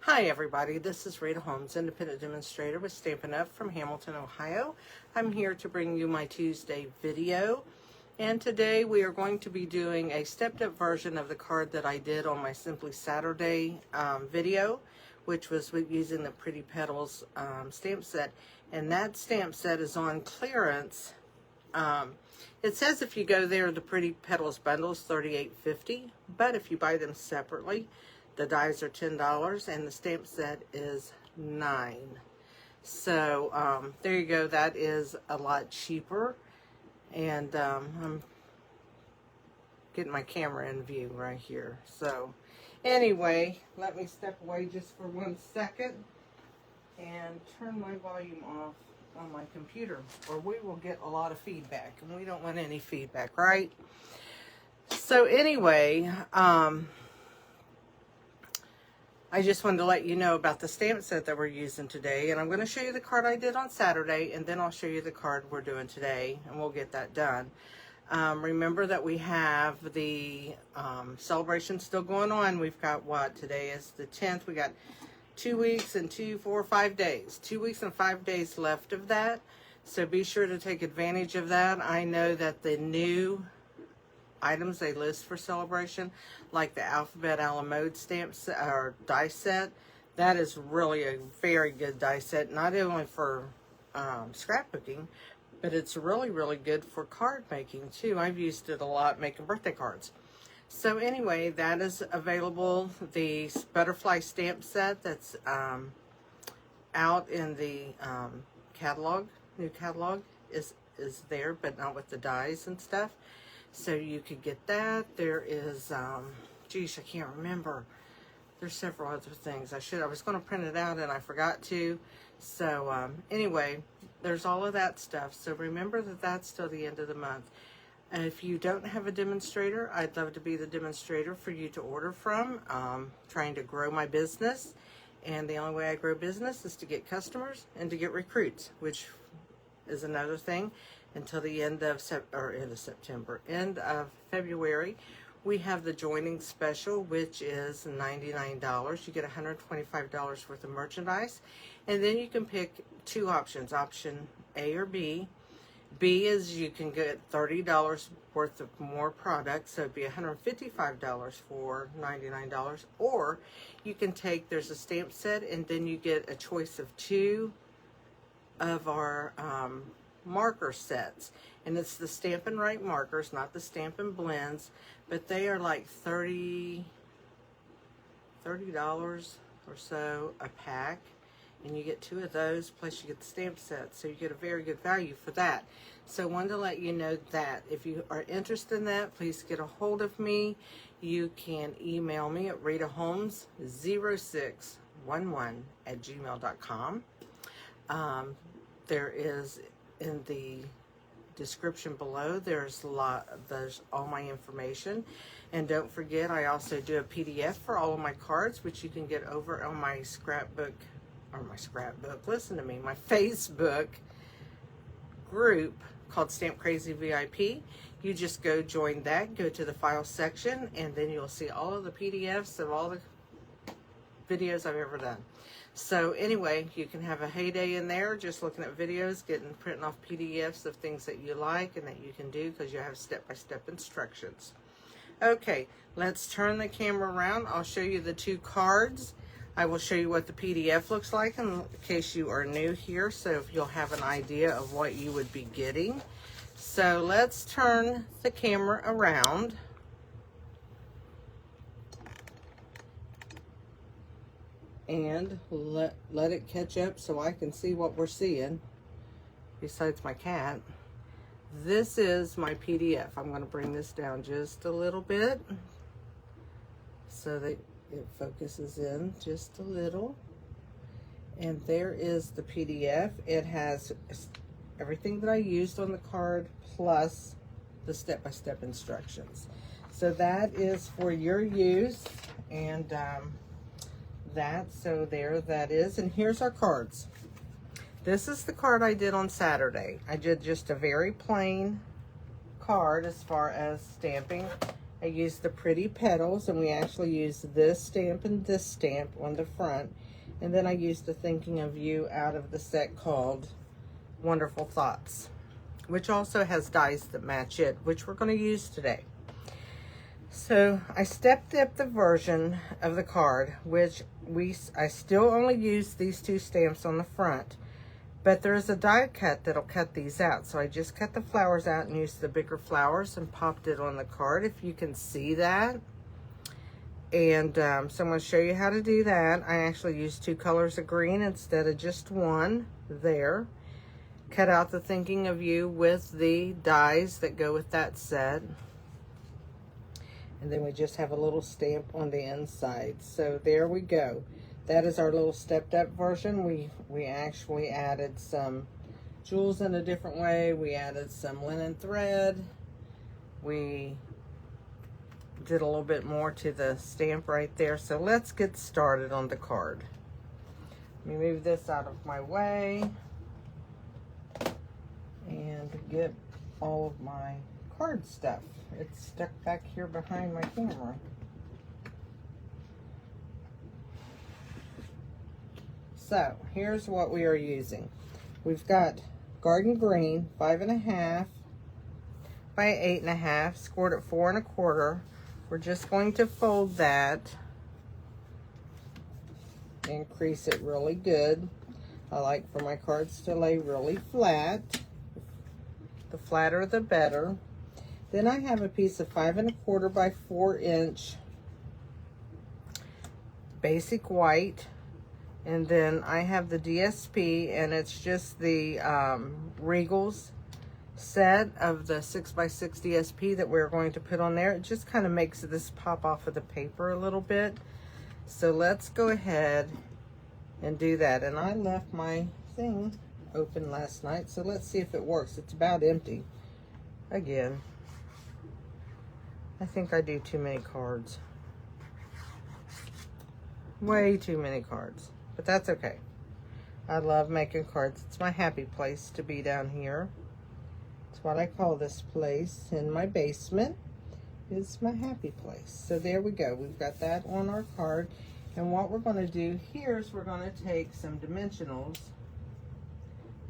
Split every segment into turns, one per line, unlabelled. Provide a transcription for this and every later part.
Hi everybody, this is Rita Holmes, independent demonstrator with Stampin' Up! From Hamilton, Ohio. I'm here to bring you my Tuesday video, and today we are going to be doing a stepped-up version of the card that I did on my Simply Saturday video, which was with using the Pretty Petals stamp set, and that stamp set is on clearance. It says if you go there, the Pretty Petals bundle is $38.50, but if you buy them separately, the dies are $10 and the stamp set is $9. So there you go. That is a lot cheaper. And I'm getting my camera in view right here. So anyway, let me step away just for 1 second and turn my volume off on my computer, or we will get a lot of feedback, and we don't want any feedback, right? So anyway, I just wanted to let you know about the stamp set that we're using today, and I'm going to show you the card I did on Saturday, and then I'll show you the card we're doing today, and we'll get that done. Remember that we have the celebration still going on. We've got, what, today is the 10th. We got 2 weeks and 5 days. 2 weeks and 5 days left of that, so be sure to take advantage of that. I know that the new items they list for celebration, like the alphabet a la mode stamp set, or die set, that is really a very good die set, not only for scrapbooking, but it's really good for card making too. I've used it a lot making birthday cards. So anyway, that is available. The butterfly stamp set that's out in the catalog, new catalog, is there, but not with the dies and stuff. So you could get that. There is, geez, I can't remember. There's several other things. I was going to print it out and I forgot to. So anyway, there's all of that stuff. So remember that that's till the end of the month. And if you don't have a demonstrator, I'd love to be the demonstrator for you to order from. Trying to grow my business. And the only way I grow business is to get customers and to get recruits, which is another thing. Until the end of end of February, we have the joining special, which is $99. You get $125 worth of merchandise, and then you can pick two options, option A or B. B is you can get $30 worth of more products, so it'd be $155 for $99, or you can take, there's a stamp set, and then you get a choice of two of our marker sets, and it's the Stampin' Right markers, not the Stampin' Blends, but they are like $30 or so a pack, and you get two of those, plus you get the stamp set, so you get a very good value for that. So I wanted to let you know that if you are interested in that, please get a hold of me. You can email me at ritaholmes0611@gmail.com. There is, in the description below, there's all my information, and don't forget I also do a PDF for all of my cards, which you can get over on my listen to me, my Facebook group called Stamp Crazy VIP. You just go join that, go to the file section, and then you'll see all of the PDFs of all the videos I've ever done. So anyway, you can have a heyday in there just looking at videos, printing off PDFs of things that you like and that you can do, because you have step-by-step instructions. Okay, let's turn the camera around. I'll show you the two cards. I will show you what the PDF looks like in case you are new here, so if you'll have an idea of what you would be getting. So let's turn the camera around. And let it catch up so I can see what we're seeing, besides my cat. This is my PDF. I'm going to bring this down just a little bit so that it focuses in just a little. And there is the PDF. It has everything that I used on the card, plus the step-by-step instructions. So that is for your use, and that is, and here's our cards. This is the card I did on Saturday. I did just a very plain card as far as stamping I used the Pretty Petals, and we actually used this stamp and this stamp on the front. And then I used the Thinking of You out of the set called Wonderful Thoughts, which also has dies that match it, which we're going to use today. So I stepped up the version of the card, which I still only use these two stamps on the front, but there is a die cut that'll cut these out. So I just cut the flowers out and used the bigger flowers and popped it on the card, if you can see that. And so I'm going to show you how to do that. I actually used 2 colors of green instead of just one there. Cut out the Thinking of You with the dies that go with that set. And then we just have a little stamp on the inside. So there we go. That is our little stepped up version. We actually added some jewels in a different way. We added some linen thread. We did a little bit more to the stamp right there. So let's get started on the card. Let me move this out of my way and get all of my card stuff. It's stuck back here behind my camera. So here's what we are using. We've got Garden Green 5.5 by 8.5, scored at 4 1/4. We're just going to fold that, increase it really good. I like for my cards to lay really flat. The flatter the better. Then I have a piece of 5 1/4 by 4 inch basic white. And then I have the DSP, and it's just the Regals set of the 6x6 DSP that we're going to put on there. It just kind of makes this pop off of the paper a little bit. So let's go ahead and do that. And I left my thing open last night, so let's see if it works. It's about empty. Again, I think I do too many cards. Way too many cards. But that's okay. I love making cards. It's my happy place to be down here. It's what I call this place in my basement. It's my happy place. So there we go. We've got that on our card. And what we're going to do here is we're going to take some dimensionals.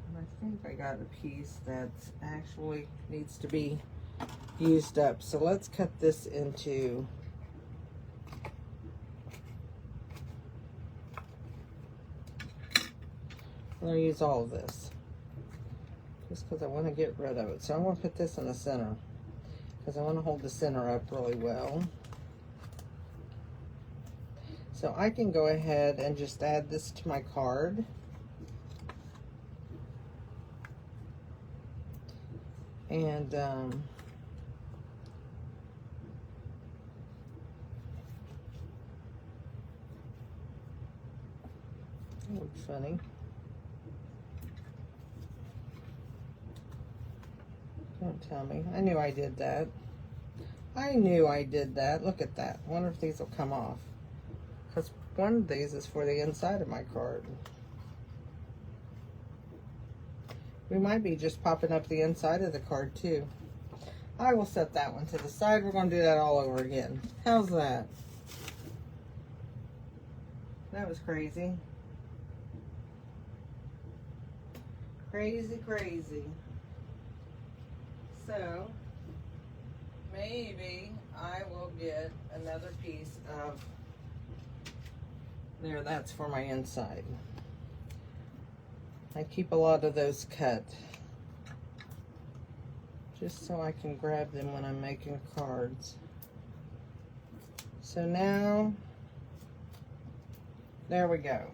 And I think I got a piece that actually needs to be used up. So let's cut this into... I'm going to use all of this just because I want to get rid of it. So I'm going to put this in the center because I want to hold the center up really well. So I can go ahead and just add this to my card. And that looks funny. Don't tell me. I knew I did that. I knew I did that. Look at that. I wonder if these will come off. Because one of these is for the inside of my card. We might be just popping up the inside of the card too. I will set that one to the side. We're going to do that all over again. How's that? That was crazy. Crazy, crazy. So, maybe I will get another piece of, there, that's for my inside. I keep a lot of those cut, just so I can grab them when I'm making cards. So now, there we go.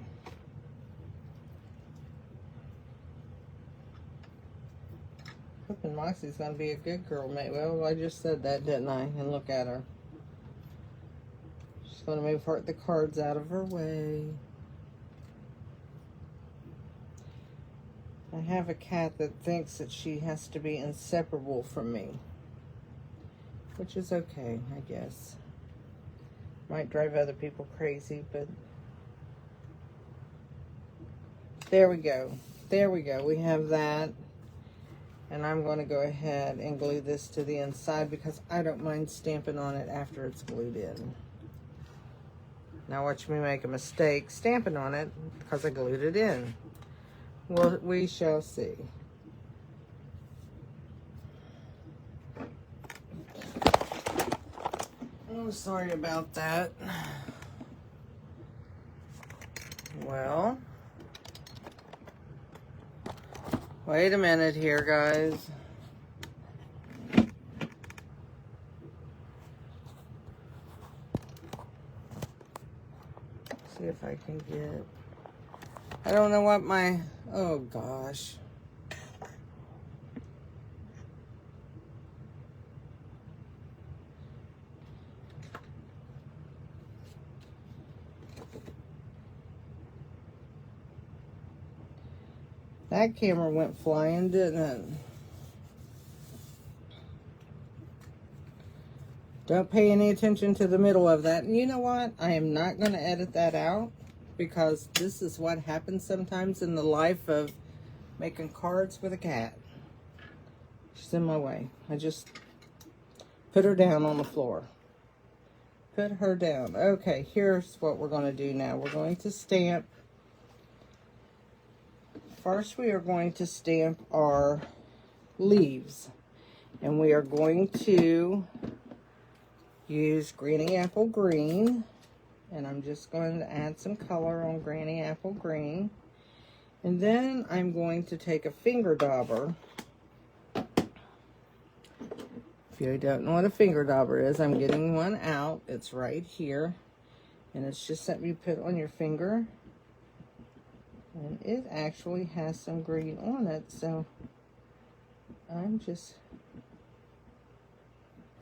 Hoping Moxie's gonna be a good girl, mate. Well, I just said that, didn't I? And look at her. She's gonna move the cards out of her way. I have a cat that thinks that she has to be inseparable from me, which is okay, I guess. Might drive other people crazy, but there we go. There we go. We have that. And I'm going to go ahead and glue this to the inside because I don't mind stamping on it after it's glued in. Now watch me make a mistake stamping on it because I glued it in. Well, we shall see. Oh, sorry about that. Well, wait a minute here, guys. See if I can get... I don't know what my... Oh, gosh. That camera went flying, didn't it? Don't pay any attention to the middle of that. And you know what? I am not going to edit that out because this is what happens sometimes in the life of making cards with a cat. She's in my way. I just put her down on the floor. Put her down. Okay, here's what we're going to do now. We're going to stamp. First, we are going to stamp our leaves. And we are going to use Granny Apple Green. And I'm just going to add some color on Granny Apple Green. And then I'm going to take a finger dauber. If you don't know what a finger dauber is, I'm getting one out. It's right here. And it's just something you put on your finger. And it actually has some green on it, so I'm just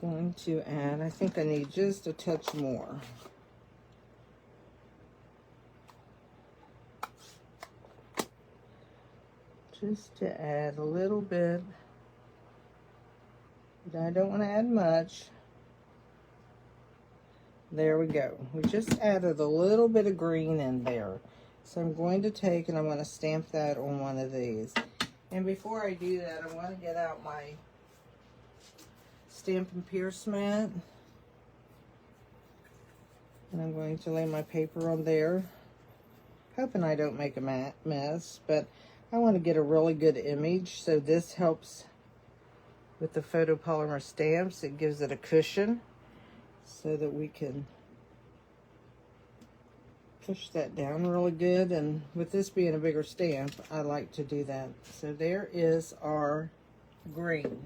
going to add, I think I need just a touch more. Just to add a little bit. But I don't want to add much. There we go. We just added a little bit of green in there. So I'm going to take and I'm going to stamp that on one of these. And before I do that, I'm going to get out my Stampin' Piercement. And I'm going to lay my paper on there. Hoping I don't make a mess, but I want to get a really good image. So this helps with the photopolymer stamps. It gives it a cushion so that we can push that down really good. And with this being a bigger stamp, I like to do that. So there is our green.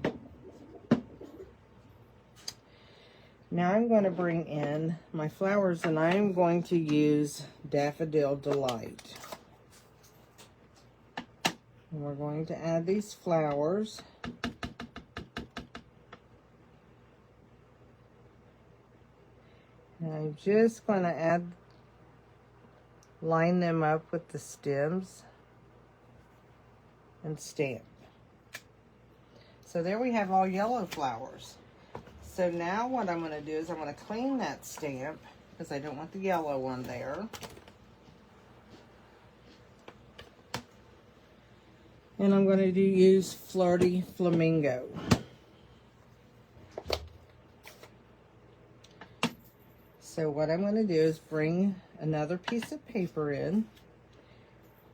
Now I'm going to bring in my flowers, and I'm going to use Daffodil Delight. And we're going to add these flowers. And I'm just going to line them up with the stems and stamp. So there we have all yellow flowers. So now what I'm going to do is I'm going to clean that stamp because I don't want the yellow one there. And I'm going to use Flirty Flamingo. So what I'm going to do is bring another piece of paper in,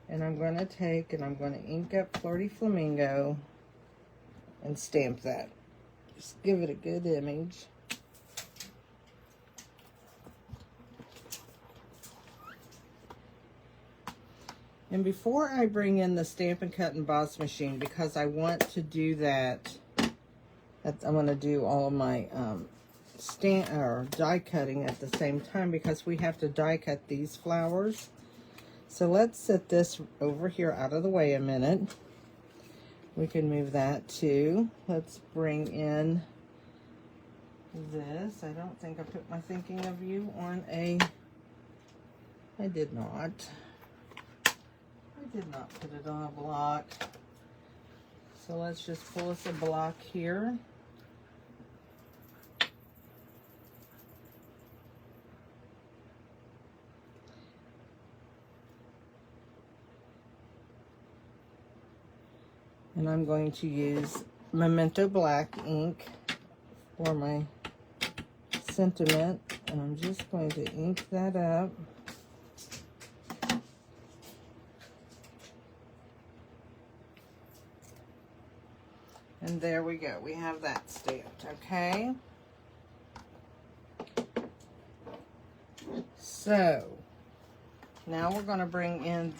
and I'm going to take and I'm going to ink up Flirty Flamingo and stamp that. Just give it a good image. And before I bring in the Stampin' Cut and Emboss machine, because I want to do that, I'm going to do all of my die cutting at the same time because we have to die cut these flowers. So let's set this over here out of the way a minute. We can move that too. Let's bring in this. I don't think I put my Thinking of You on a... I did not. I did not put it on a block. So let's just pull us a block here. And I'm going to use Memento Black ink for my sentiment. And I'm just going to ink that up. And there we go. We have that stamped, okay? So, now we're going to bring in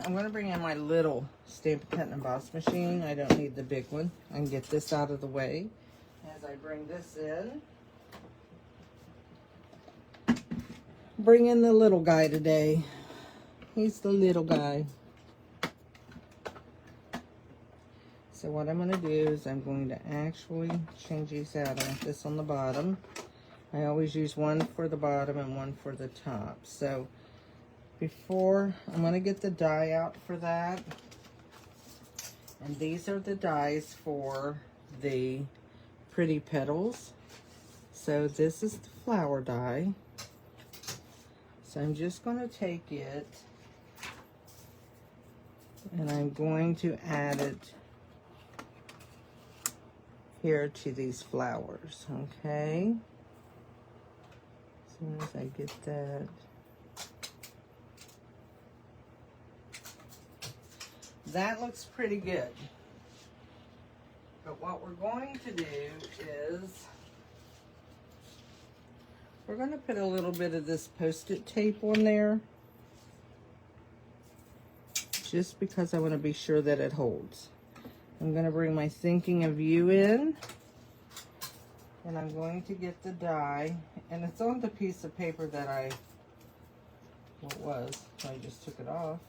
I'm going to bring in my little Stampin' Cut and Emboss machine. I don't need the big one. I can get this out of the way as I bring this in. Bring in the little guy today. He's the little guy. So what I'm going to do is I'm going to actually change these out. I want this on the bottom. I always use one for the bottom and one for the top. So before, I'm going to get the die out for that. And these are the dies for the Pretty Petals. So this is the flower die. So I'm just going to take it and I'm going to add it here to these flowers, okay? As soon as I get that. That looks pretty good. But what we're going to do is we're going to put a little bit of this Post-it tape on there. Just because I want to be sure that it holds. I'm going to bring my Thinking of You in, and I'm going to get the die, and it's on the piece of paper that I just took it off.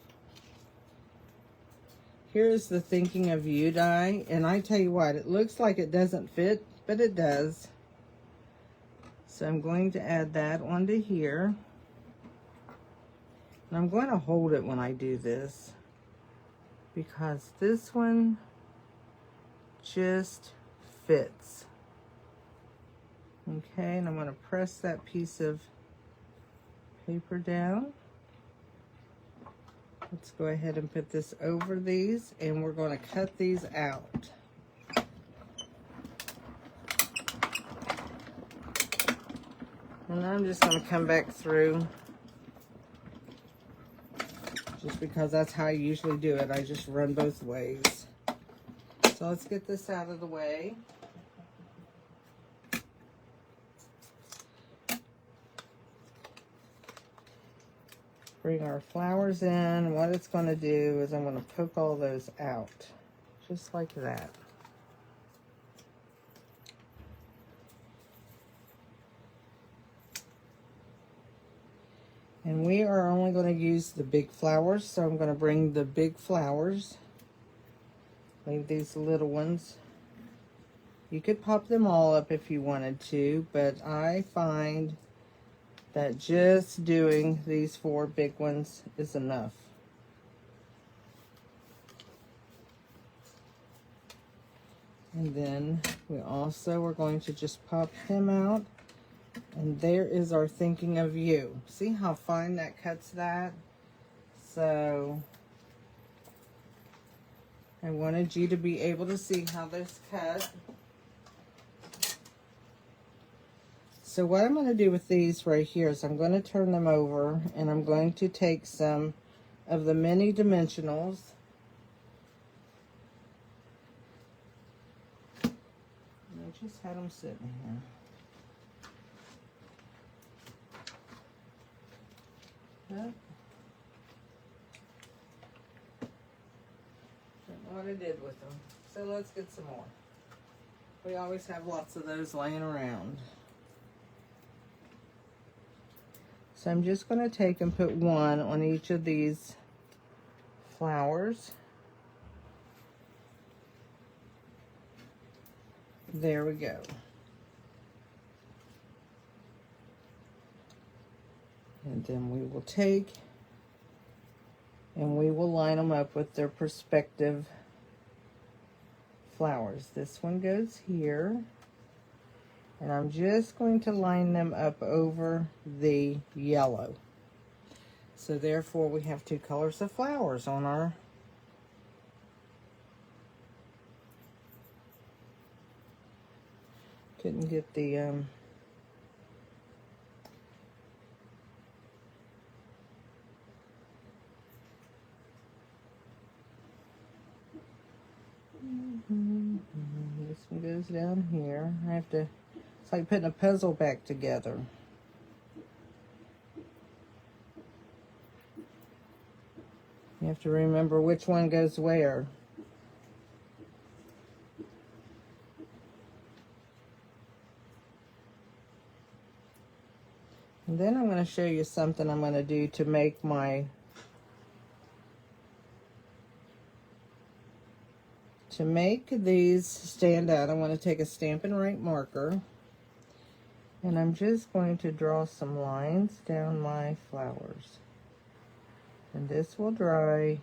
Here's the Thinking of You die, and I tell you what, it looks like it doesn't fit, but it does. So I'm going to add that onto here, and I'm going to hold it when I do this, because this one just fits. Okay, and I'm going to press that piece of paper down. Let's go ahead and put this over these, and we're going to cut these out. And I'm just going to come back through, just because that's how I usually do it. I just run both ways. So let's get this out of the way. Bring our flowers in. What it's going to do is I'm going to poke all those out, just like that. And we are only going to use the big flowers, so I'm going to bring the big flowers. Leave these little ones. You could pop them all up if you wanted to, but I find that just doing these 4 big ones is enough. And then we also are going to just pop him out. And there is our Thinking of You. See how fine that cuts that? So I wanted you to be able to see how this cut. So what I'm going to do with these right here is I'm going to turn them over, and I'm going to take some of the mini dimensionals. And I just had them sitting here. Yep. Don't know what I did with them. So let's get some more. We always have lots of those laying around. So I'm just going to take and put one on each of these flowers. There we go. And then we will take and we will line them up with their perspective flowers. This one goes here. And I'm just going to line them up over the yellow. So therefore we have 2 colors of flowers on our Couldn't get the this one goes down here. I have to, it's like putting a puzzle back together. You have to remember which one goes where. And then I'm going to show you something I'm going to do to make my, to make these stand out. I'm going to take a Stampin' Right marker, and I'm just going to draw some lines down my flowers. And this will dry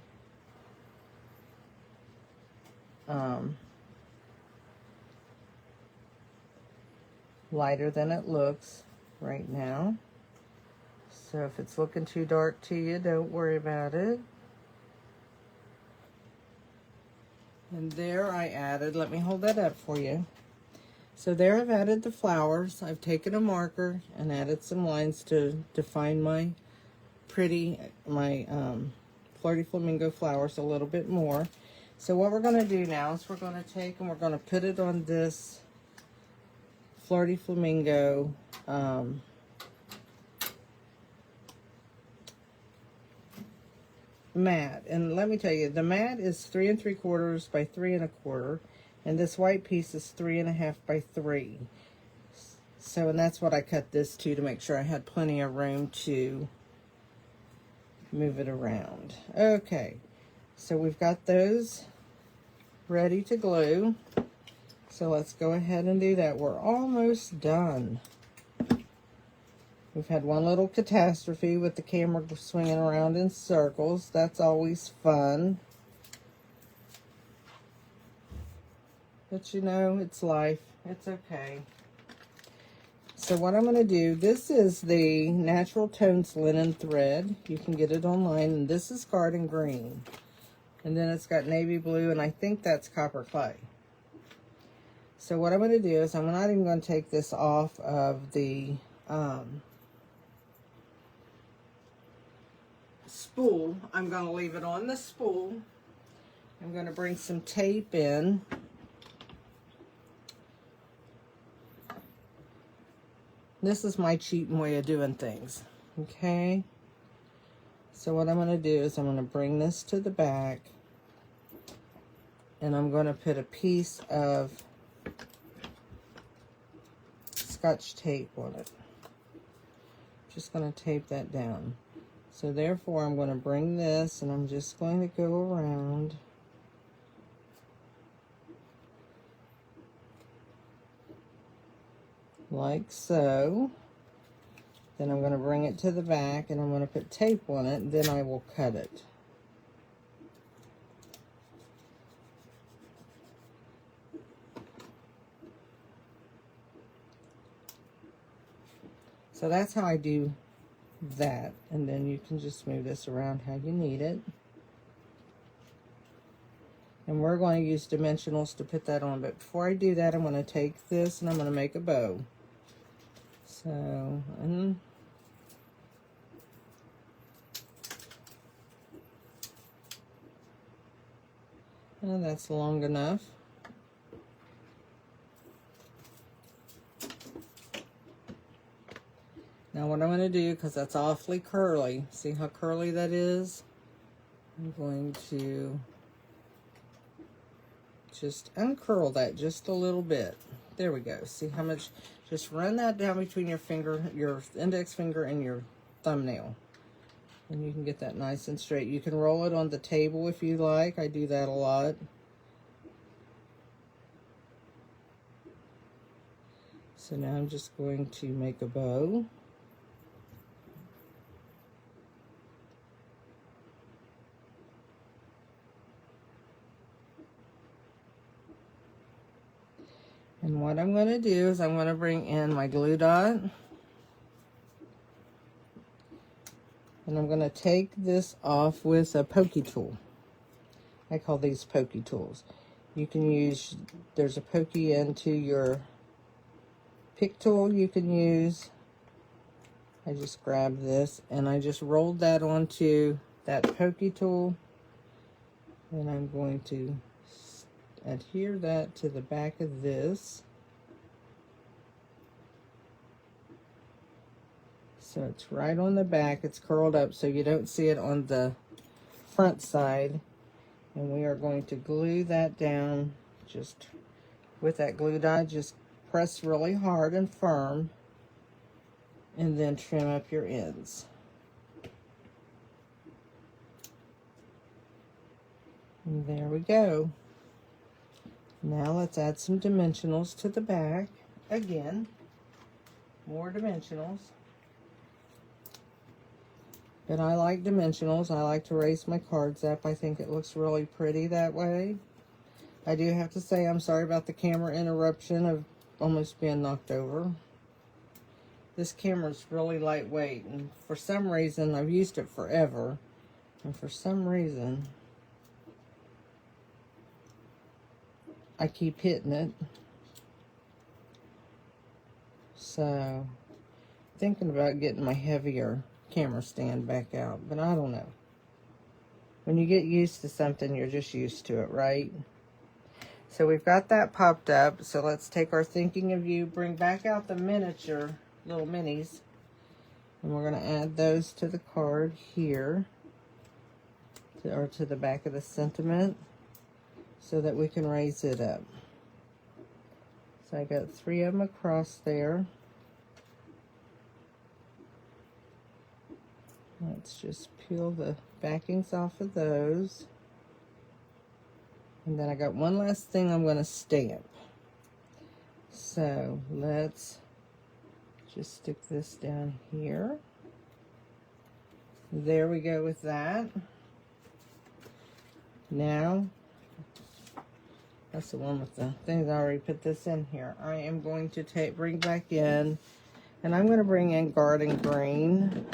lighter than it looks right now. So if it's looking too dark to you, don't worry about it. And there I added, let me hold that up for you. So there I've added the flowers. I've taken a marker and added some lines to define my Flirty Flamingo flowers a little bit more. So what we're going to do now is we're going to take and we're going to put it on this Flirty Flamingo mat. And let me tell you, the mat is 3 3/4 by 3 1/4, and this white piece is 3 1/2 by 3. So, and that's what I cut this to make sure I had plenty of room to move it around. Okay, so we've got those ready to glue. So let's go ahead and do that. We're almost done. We've had one little catastrophe with the camera swinging around in circles. That's always fun. But you know, it's life. It's okay. So what I'm going to do, this is the Natural Tones linen thread. You can get it online, and this is Garden Green. And then it's got navy blue, and I think that's copper clay. So what I'm going to do is I'm not even going to take this off of the spool. I'm going to leave it on the spool. I'm going to bring some tape in. This is my cheating way of doing things. Okay. So what I'm going to do is I'm going to bring this to the back, and I'm going to put a piece of Scotch tape on it. Just going to tape that down. So therefore I'm going to bring this, and I'm just going to go around like so. Then I'm going to bring it to the back, and I'm going to put tape on it, and then I will cut it. So that's how I do that, and then you can just move this around how you need it. And we're going to use dimensionals to put that on, but before I do that, I'm going to take this and I'm going to make a bow. So, and that's long enough. Now what I'm going to do, because that's awfully curly, see how curly that is? I'm going to just uncurl that just a little bit. There we go. See how much? Just run that down between your finger, your index finger, and your thumbnail. And you can get that nice and straight. You can roll it on the table if you like. I do that a lot. So now I'm just going to make a bow. And what I'm going to do is I'm going to bring in my glue dot. And I'm going to take this off with a pokey tool. I call these pokey tools. You can use, there's a pokey into your pick tool you can use. I just grabbed this and I just rolled that onto that pokey tool, and I'm going to adhere that to the back of this. So it's right on the back, it's curled up so you don't see it on the front side. And we are going to glue that down just with that glue dot. Just press really hard and firm, and then trim up your ends. And there we go. Now let's add some dimensionals to the back. Again, more dimensionals. But I like dimensionals. I like to raise my cards up. I think it looks really pretty that way. I do have to say I'm sorry about the camera interruption of almost being knocked over. This camera is really lightweight, and for some reason, I've used it forever, and for some reason, I keep hitting it. So, thinking about getting my heavier camera stand back out, but I don't know. When you get used to something, you're just used to it, right? So we've got that popped up. So let's take our thinking of you, bring back out the miniature little minis, and we're going to add those to the card here, or to the back of the sentiment, so that we can raise it up. So I got 3 of them across there. Let's just peel the backings off of those. And then I got one last thing I'm going to stamp. So let's just stick this down here. There we go with that. Now, that's the one with the things. I already put this in here. I am going to bring back in, and I'm going to bring in Garden Green.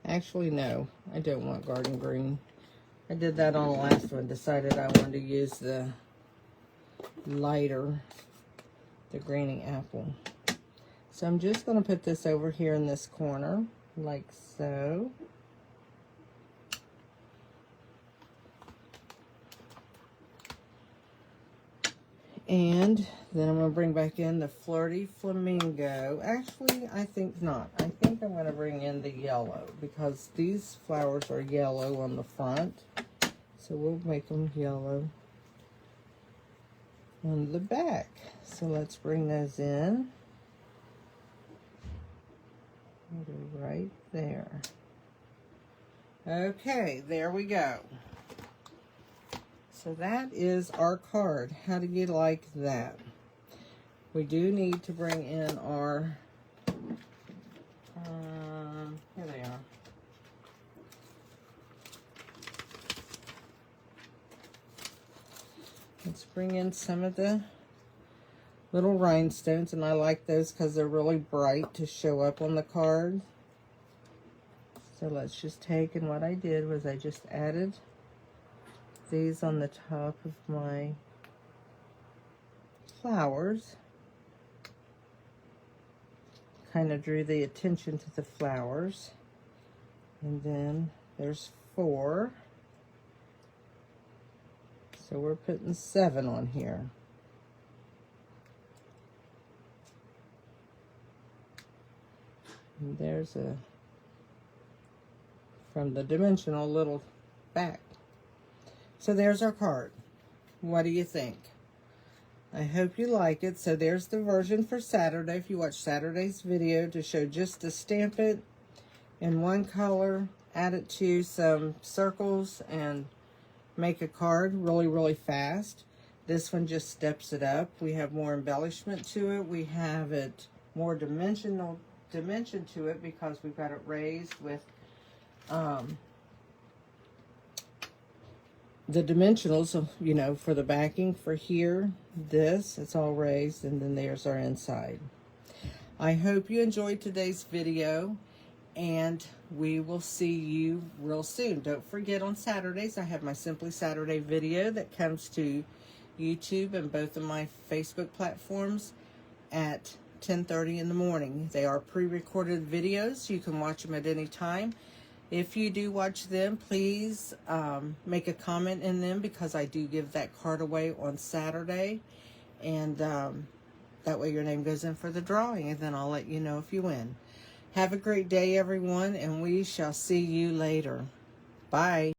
Actually, no, I don't want Garden Green. I did that on the last one, decided I wanted to use the lighter, the Granny Apple. So I'm just going to put this over here in this corner, like so. And then I'm going to bring back in the Flirty Flamingo. Actually, I think not. I think I'm going to bring in the yellow, because these flowers are yellow on the front. So we'll make them yellow on the back. So let's bring those in. Right there. Okay, there we go. So that is our card. How do you like that? We do need to bring in our, here they are. Let's bring in some of the little rhinestones, and I like those because they're really bright to show up on the card. So let's just take, and what I did was I just added these on the top of my flowers. Kind of drew the attention to the flowers. And then there's 4. So we're putting 7 on here. And there's a, from the dimensional little back. So there's our card. What do you think? I hope you like it. So there's the version for Saturday. If you watch Saturday's video, to show just to stamp it in one color, add it to some circles, and make a card really, really fast. This one just steps it up. We have more embellishment to it. We have it more dimension to it, because we've got it raised with the dimensionals of, you know, for the backing for here, this, it's all raised, and then there's our inside. I hope you enjoyed today's video, and we will see you real soon. Don't forget, on Saturdays I have my Simply Saturday video that comes to YouTube and both of my Facebook platforms at 10:30 in the morning. They are pre-recorded videos. You can watch them at any time. If you do watch them, please make a comment in them, because I do give that card away on Saturday, and that way your name goes in for the drawing, and then I'll let you know if you win. Have a great day, everyone, and we shall see you later. Bye.